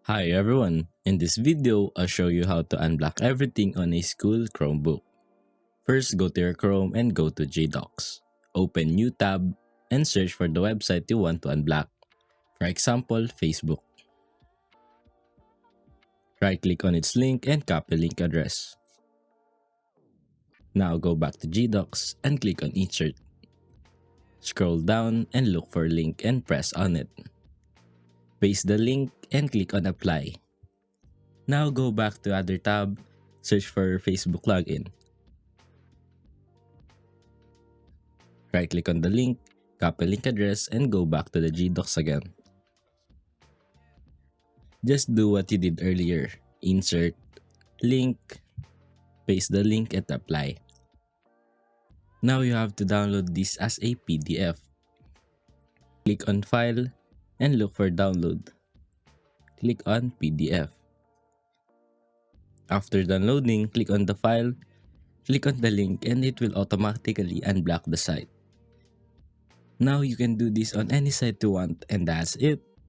Hi everyone, in this video, I'll show you how to unblock everything on a school Chromebook. First, go to your Chrome and go to JDocs. Open new tab and search for the website you want to unblock. For example, Facebook. Right-click on its link and copy link address. Now go back to JDocs and click on Insert. Scroll down and look for link and press on it. Paste the link and click on Apply. Now go back to other tab, search for Facebook login. Right-click on the link, copy link address, and go back to the JDocs again. Just do what you did earlier. Insert, link, paste the link, and apply. Now you have to download this as a PDF. Click on File and look for Download. Click on PDF. After downloading, click on the file, click on the link, and it will automatically unblock the site. Now you can do this on any site you want, and that's it.